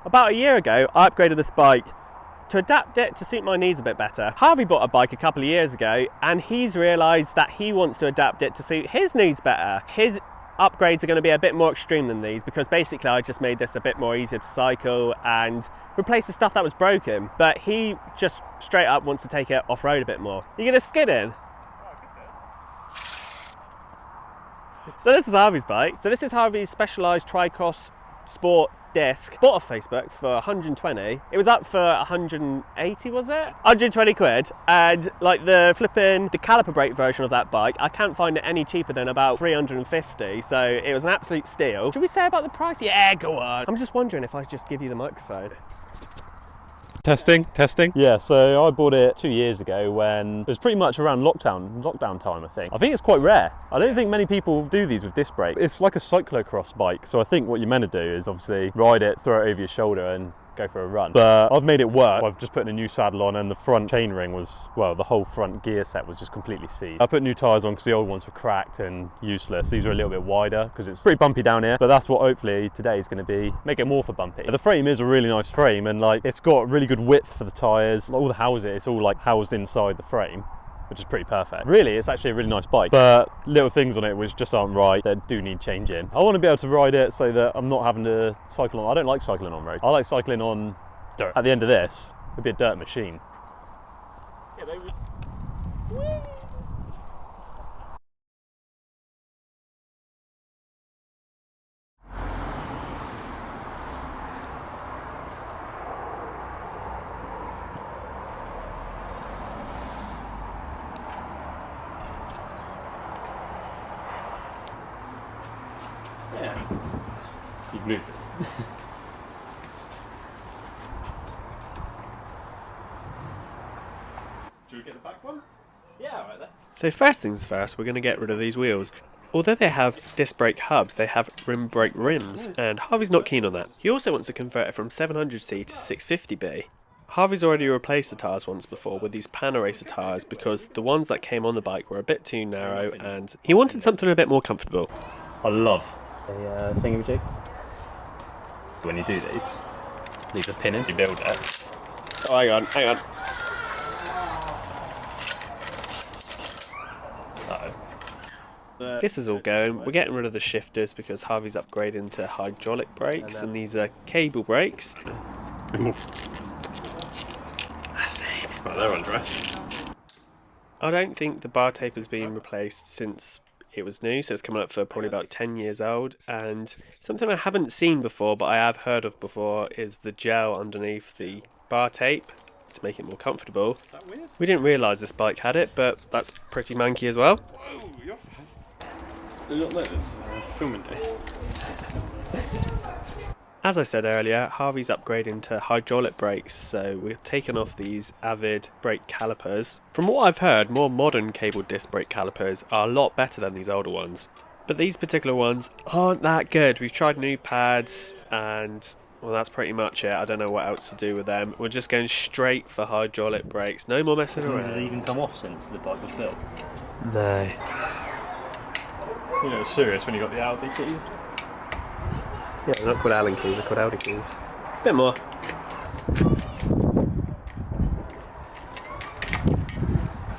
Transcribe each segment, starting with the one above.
About a year ago, I upgraded this bike to adapt it to suit my needs a bit better. Harvey bought a bike a couple of years ago and he's realised that he wants to adapt it to suit his needs better. His upgrades are going to be a bit more extreme than these because basically I just made this a bit more easier to cycle and replace the stuff that was broken, but he just straight up wants to take it off-road a bit more. You gonna skid in? So this is Harvey's bike. So this is Harvey's Specialized Tricross Sport Disk. Bought off Facebook for 120. It was up for 180, was it? 120 quid. And like the caliper brake version of that bike, I can't find it any cheaper than about 350. So it was an absolute steal. Should we say about the price? Yeah, go on. I'm just wondering if I should just give you the microphone. Testing. Yeah, so I bought it 2 years ago when it was pretty much around lockdown time, I think. I think it's quite rare. I don't think many people do these with disc brake. It's like a cyclocross bike, so I think what you're meant to do is obviously ride it, throw it over your shoulder and go for a run. But I've made it work. I've just put a new saddle on and the front chainring was, well, the whole front gear set was just completely seized. I put new tyres on because the old ones were cracked and useless. These are a little bit wider because it's pretty bumpy down here, but that's what hopefully today is going to be, make it more for bumpy. But the frame is a really nice frame and like it's got really good width for the tyres. All the housing, it's all like housed inside the frame, which is pretty perfect. Really, it's actually a really nice bike, but little things on it which just aren't right that do need changing. I want to be able to ride it so that I'm not having to cycle on. I don't like cycling on road. I like cycling on dirt. At the end of this, it'd be a dirt machine. Yeah, baby. Yeah. You've moved it. Should we get the back one? Yeah, right there. So first things first, we're going to get rid of these wheels. Although they have disc brake hubs, they have rim brake rims, and Harvey's not keen on that. He also wants to convert it from 700C to 650B. Harvey's already replaced the tyres once before with these Panaracer tyres because the ones that came on the bike were a bit too narrow and he wanted something a bit more comfortable. I love a thingamajig. So when you do these, leave the pin in, you build it. Oh, hang on. This is all going. We're getting rid of the shifters because Harvey's upgrading to hydraulic brakes and these are cable brakes. I see. Right, they're undressed. I don't think the bar tape has been replaced since it was new, so it's coming up for probably about 10 years old. And something I haven't seen before but I have heard of before is the gel underneath the bar tape to make it more comfortable. Is that weird? We didn't realise this bike had it, but that's pretty manky as well. Whoa, you're fast. You don't know this filming day. As I said earlier, Harvey's upgrading to hydraulic brakes, so we're taking off these Avid brake calipers. From what I've heard, more modern cable disc brake calipers are a lot better than these older ones. But these particular ones aren't that good. We've tried new pads and, well, that's pretty much it. I don't know what else to do with them. We're just going straight for hydraulic brakes. No more messing around. Have they even come off since the bike was built? No. You know, it's serious when you got the Audi keys. Yeah, they're not called Allen keys, they're called Audi keys. Bit more.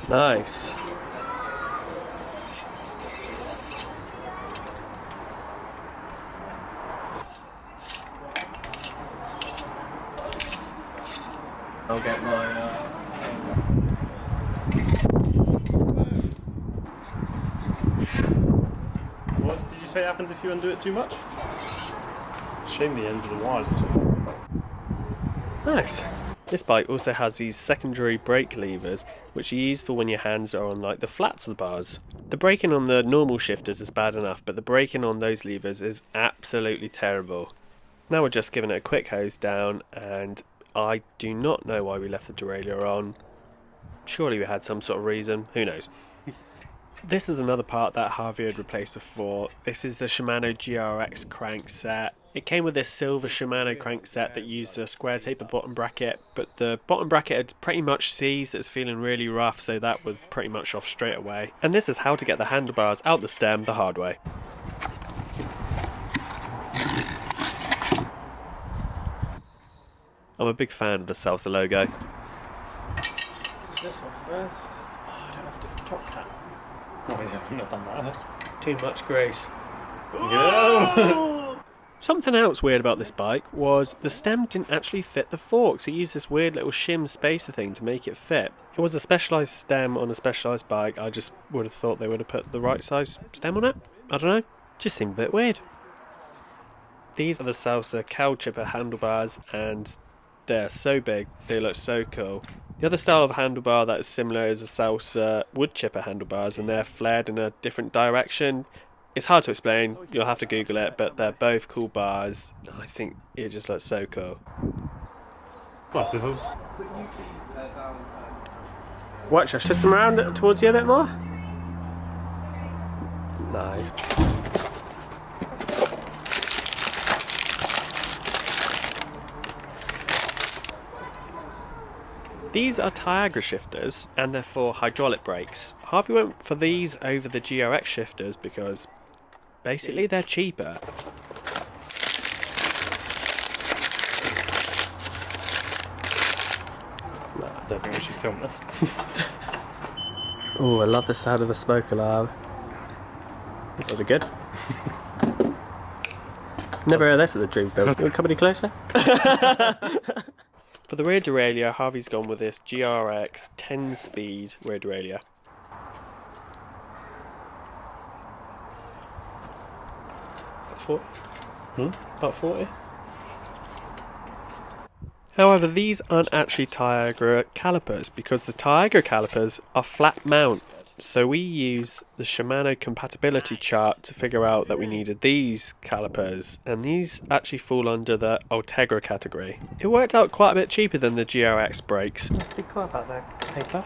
Nice. I'll get my What did you say happens if you undo it too much? Shame the ends of the wires are so. Nice. This bike also has these secondary brake levers which you use for when your hands are on like the flats of the bars. The braking on the normal shifters is bad enough, but the braking on those levers is absolutely terrible. Now we're just giving it a quick hose down and I do not know why we left the derailleur on. Surely we had some sort of reason, who knows. This is another part that Harvey had replaced before. This is the Shimano GRX crankset. It came with this silver Shimano crankset that used a square taper bottom bracket, but the bottom bracket had pretty much seized. It's feeling really rough, so that was pretty much off straight away. And this is how to get the handlebars out the stem the hard way. I'm a big fan of the Salsa logo. This off first. Oh, I don't have a different top cap. Oh yeah, I've not done that. Too much grace. Yeah. Something else weird about this bike was the stem didn't actually fit the forks. It used this weird little shim spacer thing to make it fit. It was a Specialized stem on a Specialized bike. I just would have thought they would have put the right size stem on it. I don't know. Just seemed a bit weird. These are the Salsa Cowchipper handlebars, and they're so big. They look so cool. The other style of handlebar that is similar is the Salsa wood chipper handlebars, and they're flared in a different direction. It's hard to explain, you'll have to Google it, but they're both cool bars. I think it just looks so cool. Possible. Watch, I twist them around towards you a bit more. Nice. These are Tiagra shifters, and they're for hydraulic brakes. Harvey went for these over the GRX shifters because basically they're cheaper. No, I don't think we should film this. Oh, I love the sound of a smoke alarm. Is that good? Never heard this at the Dream Build. You want to come any closer? For the rear derailleur, Harvey's gone with this GRX 10-speed rear derailleur. About 40? However, these aren't actually Tiagra calipers because the Tiagra calipers are flat mount. So we use the Shimano compatibility chart to figure out that we needed these calipers, and these actually fall under the Ultegra category. It worked out quite a bit cheaper than the GRX brakes. Be quiet about that paper.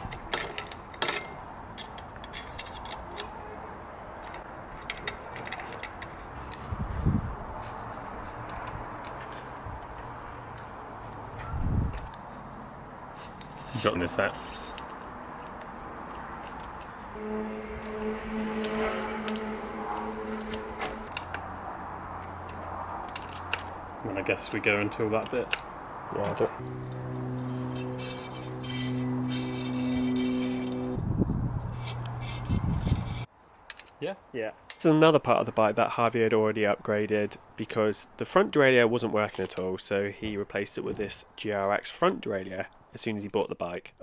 You got this out. And I guess we go until that bit. Yeah, I don't. Yeah. This is another part of the bike that Harvey had already upgraded because the front derailleur wasn't working at all, so he replaced it with this GRX front derailleur as soon as he bought the bike.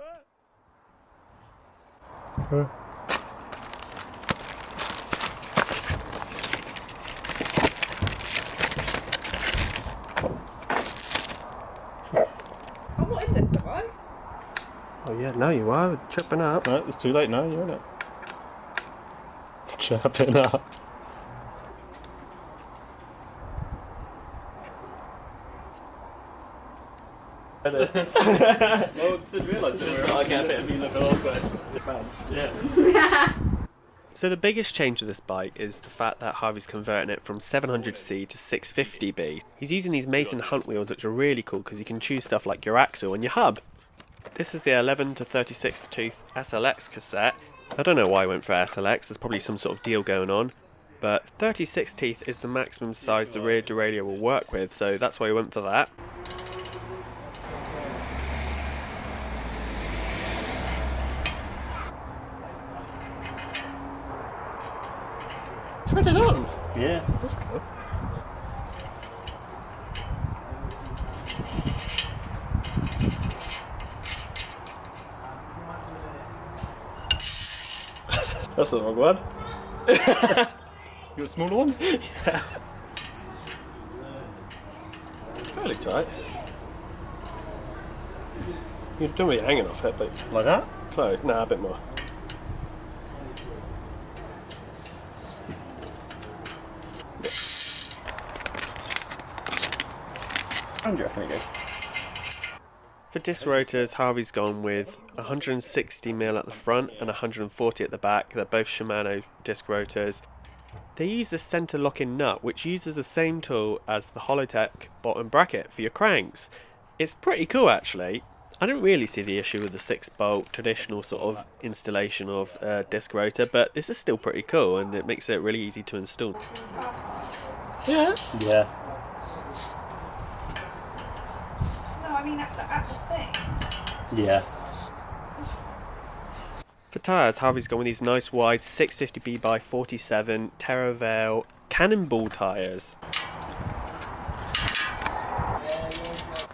I'm not in this, am I? Oh yeah, no you are, tripping up. No, it's too late now, you're in it. Chopping up. Well, didn't realise just I get a bit of you look awkward. Yeah. So the biggest change with this bike is the fact that Harvey's converting it from 700C to 650B. He's using these Mason Hunt wheels, which are really cool because you can choose stuff like your axle and your hub. This is the 11 to 36 tooth SLX cassette. I don't know why I went for SLX, there's probably some sort of deal going on. But 36 teeth is the maximum size the rear derailleur will work with, so that's why I went for that. Turn it on! Yeah. That's cool. That's the wrong one. You got a smaller one? Yeah. Fairly tight. You don't really hanging off it, but Like that? close. Nah, a bit more. How do you reckon it goes? For disc rotors, Harvey's gone with 160mm at the front and 140 at the back. They're both Shimano disc rotors. They use the centre lock-in nut, which uses the same tool as the Holotech bottom bracket for your cranks. It's pretty cool actually. I don't really see the issue with the 6-bolt traditional sort of installation of disc rotor, but this is still pretty cool and it makes it really easy to install. Yeah. Yeah. No, I I mean, at the thing. Yeah. For tyres, Harvey's gone with these nice wide 650B by 47 Terravale Cannonball tyres.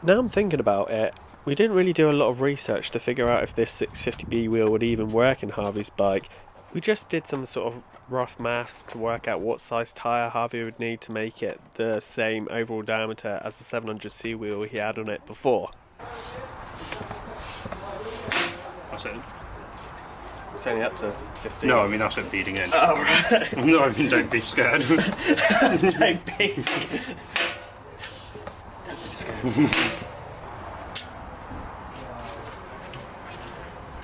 Now I'm thinking about it, we didn't really do a lot of research to figure out if this 650B wheel would even work in Harvey's bike. We just did some sort of rough maths to work out what size tyre Harvey would need to make it the same overall diameter as the 700C wheel he had on it before. That's it. It's only up to 15. No, I mean that's it feeding in. Oh, right. No, I mean don't be scared. Don't be scared.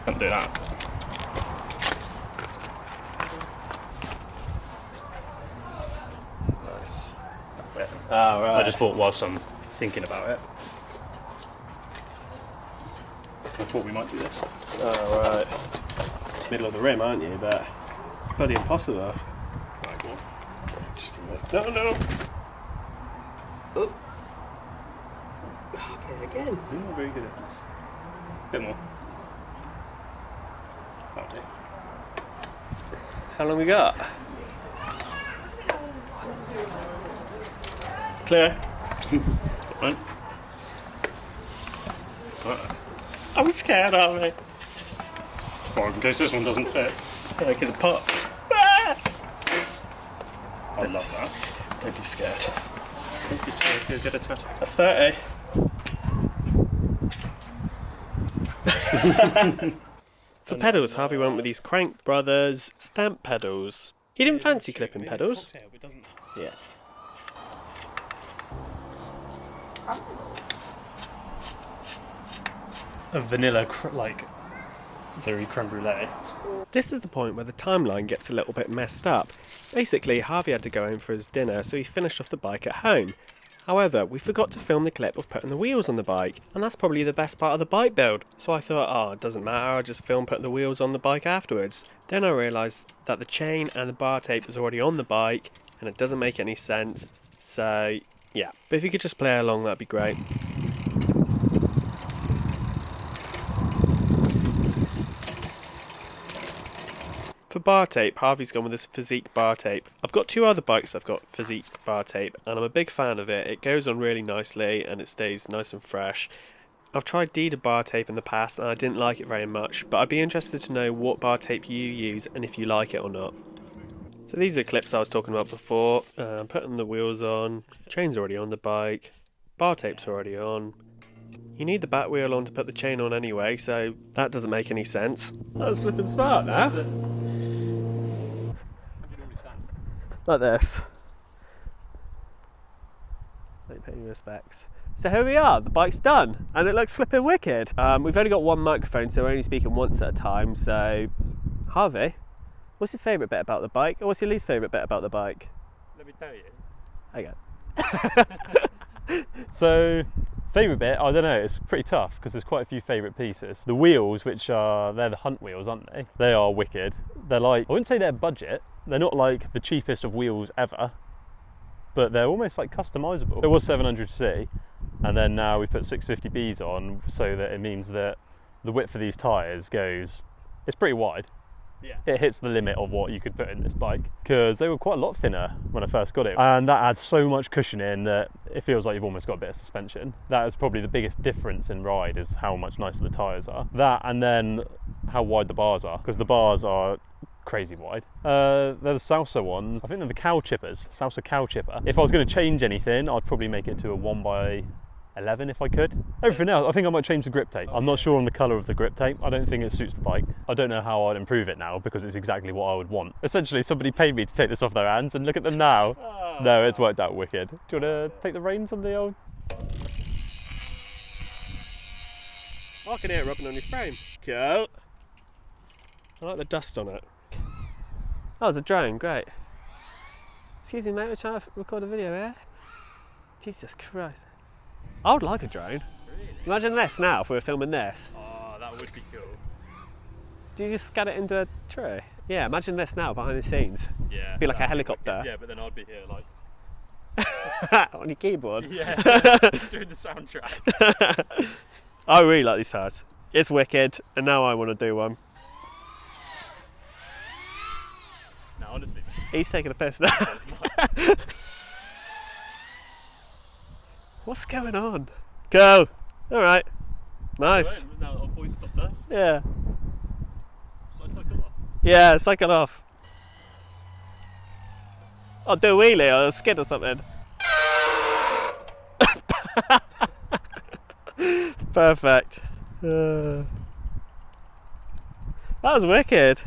Can't do that. Nice. Oh, right. I just thought whilst I'm thinking about it, I thought we might do this. Oh, right. Middle of the rim, aren't you? But bloody impossible. Right, go on. Just a minute. No. Oh. Okay, again. You're not very good at this. A bit more. That'll do. How long we got? Clear. Right. I'm scared, aren't I? Well, in case this one doesn't fit. Because it pops. I love that. Don't be scared. Just get a touch. That's 30. For pedals, Harvey went with these Crank Brothers stamp pedals. He didn't fancy clipping pedals. Yeah. A vanilla, very creme brulee. This is the point where the timeline gets a little bit messed up. Basically, Harvey had to go home for his dinner, so he finished off the bike at home. However, we forgot to film the clip of putting the wheels on the bike, and that's probably the best part of the bike build. So I thought, oh, it doesn't matter, I'll just film putting the wheels on the bike afterwards. Then I realised that the chain and the bar tape was already on the bike, and it doesn't make any sense. So, yeah. But if you could just play along, that'd be great. For bar tape, Harvey's gone with this Physique bar tape. I've got two other bikes that've got Physique bar tape, and I'm a big fan of it. It goes on really nicely and it stays nice and fresh. I've tried Dida bar tape in the past and I didn't like it very much, but I'd be interested to know what bar tape you use and if you like it or not. So these are the clips I was talking about before. Putting the wheels on, chain's already on the bike, bar tape's already on. You need the back wheel on to put the chain on anyway, so that doesn't make any sense. That's flipping smart now. Like this. Don't pay any respects. So here we are, the bike's done, and it looks flipping wicked. We've only got one microphone, so we're only speaking once at a time, so... Harvey, what's your favourite bit about the bike, or what's your least favourite bit about the bike? Let me tell you. Okay. So, favourite bit, I don't know, it's pretty tough because there's quite a few favourite pieces. The wheels, which are, they're the Hunt wheels, aren't they? They are wicked. They're like, I wouldn't say they're budget, they're not like the cheapest of wheels ever, but they're almost like customisable. It was 700C, and then now we put 650Bs on, so that it means that the width of these tyres goes, it's pretty wide. Yeah. It hits the limit of what you could put in this bike, because they were quite a lot thinner when I first got it, and that adds so much cushion in that it feels like you've almost got a bit of suspension. That is probably the biggest difference in ride, is how much nicer the tyres are. That, and then how wide the bars are, because the bars are crazy wide. They're the Salsa ones. I think they're the Cowchippers, Salsa Cowchipper. If I was going to change anything, I'd probably make it to a 1x11 if I could. Everything else, I think I might change the grip tape. I'm not sure on the colour of the grip tape. I don't think it suits the bike. I don't know how I'd improve it now, because it's exactly what I would want. Essentially, somebody paid me to take this off their hands, and look at them now. Oh. No, it's worked out wicked. Do you want to take the reins on the old... I can hear it rubbing on your frame. Cool. I like the dust on it. Oh, it's a drone, great. Excuse me mate, we're trying to record a video here. Jesus Christ. I would like a drone. Really? Imagine this now if we were filming this. Oh, that would be cool. Do you just scan it into a tree? Yeah, imagine this now behind the scenes. Yeah. Be like a helicopter. Yeah, but then I'd be here like... On your keyboard? Yeah, doing the soundtrack. I really like these tires. It's wicked, and now I want to do one. No, honestly. He's taking a piss now. It's not. What's going on? Go! Alright. Nice. Now our boys stopped us. Yeah. So I cycle off. Yeah, cycle off. I'll do a wheelie or a skid or something. Perfect. That was wicked.